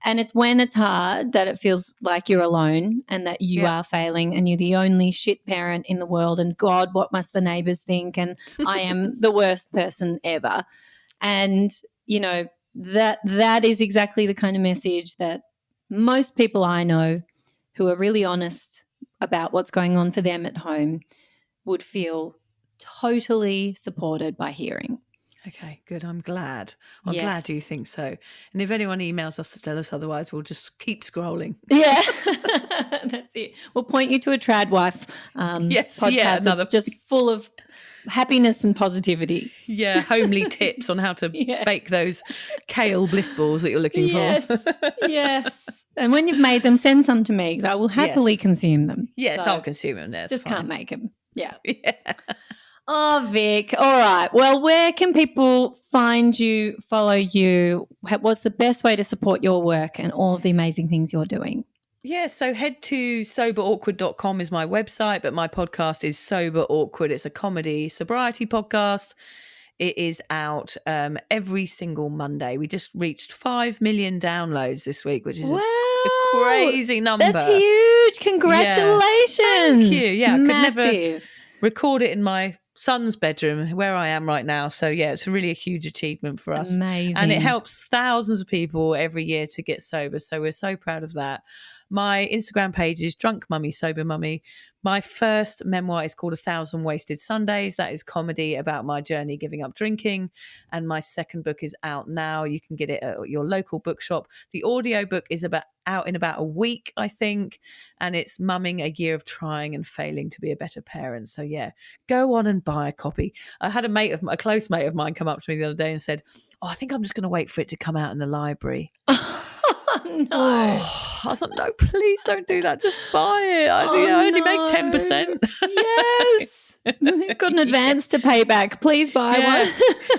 and it's when it's hard that it feels like you're alone and that you are failing and you're the only shit parent in the world, and God, what must the neighbours think, and I am the worst person ever. And, that is exactly the kind of message that most people I know who are really honest about what's going on for them at home would feel totally supported by hearing. Okay, good. I'm glad. I'm glad you think so. And if anyone emails us to tell us otherwise, we'll just keep scrolling. Yeah, that's it. We'll point you to a Trad Wife podcast that's just full of happiness and positivity. Yeah, homely tips on how to bake those kale bliss balls that you're looking for. Yes. And when you've made them, send some to me because I will happily consume them. Yes, I'll consume them. That's just fine. Can't make them. Yeah. Oh, Vic. All right. Well, where can people find you, follow you? What's the best way to support your work and all of the amazing things you're doing? Yeah, so head to soberawkward.com is my website, but my podcast is Sober Awkward. It's a comedy sobriety podcast. It is out every single Monday. We just reached 5 million downloads this week, which is a crazy number. That's huge. Congratulations. Yeah. Thank you. Yeah, massive. I could never record it in my son's bedroom where I am right now. So, yeah, it's really a huge achievement for us. Amazing. And it helps thousands of people every year to get sober. So we're so proud of that. My Instagram page is Drunk Mummy, Sober Mummy. My first memoir is called 1,000 Wasted Sundays. That is comedy about my journey giving up drinking. And my second book is out now. You can get it at your local bookshop. The audio book is out in about a week, I think. And it's Mumming, a Year of Trying and Failing to be a Better Parent. So, yeah, go on and buy a copy. I had a close mate of mine come up to me the other day and said, I think I'm just going to wait for it to come out in the library. No. Oh, I was like, no, please don't do that. Just buy it. I only make 10%. Yes. Got an advance to pay back. Please buy one.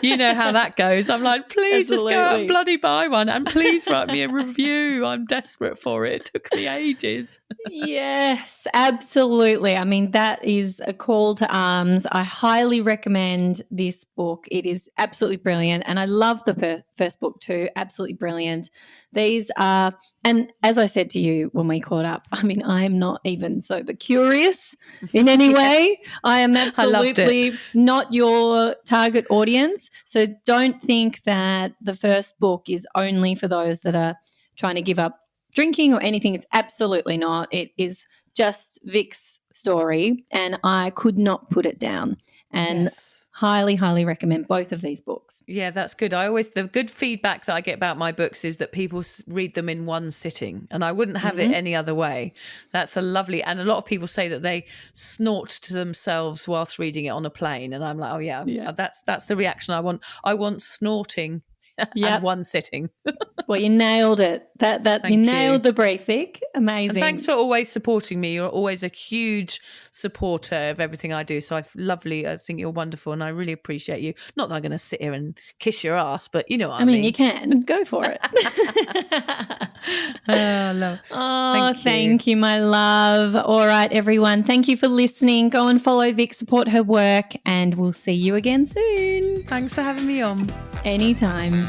You know how that goes. I'm like, please just go out and Absolutely. bloody buy one, and please write me a review. I'm desperate for it. It took me ages. Yes, absolutely. I mean, that is a call to arms. I highly recommend this book. It is absolutely brilliant. And I love the first book too. Absolutely brilliant. These are, and as I said to you when we caught up, I mean, I am not even sober curious in any way. I am absolutely not your target audience. So don't think that the first book is only for those that are trying to give up drinking or anything. It's absolutely not. It is just Vic's story, and I could not put it down. And highly, highly recommend both of these books. Yeah, that's good. The good feedback that I get about my books is that people read them in one sitting, and I wouldn't have it any other way. That's a lovely, and a lot of people say that they snort to themselves whilst reading it on a plane, and I'm like, oh yeah. That's the reaction I want. I want snorting. And one sitting. Well, you nailed it. You nailed the brief, Vic. Amazing. And thanks for always supporting me. You're always a huge supporter of everything I do. So I think you're wonderful, and I really appreciate you. Not that I'm going to sit here and kiss your ass, but you know what I mean. You can. Go for it. Thank you, my love. All right, everyone. Thank you for listening. Go and follow Vic, support her work, and we'll see you again soon. Thanks for having me on. Anytime.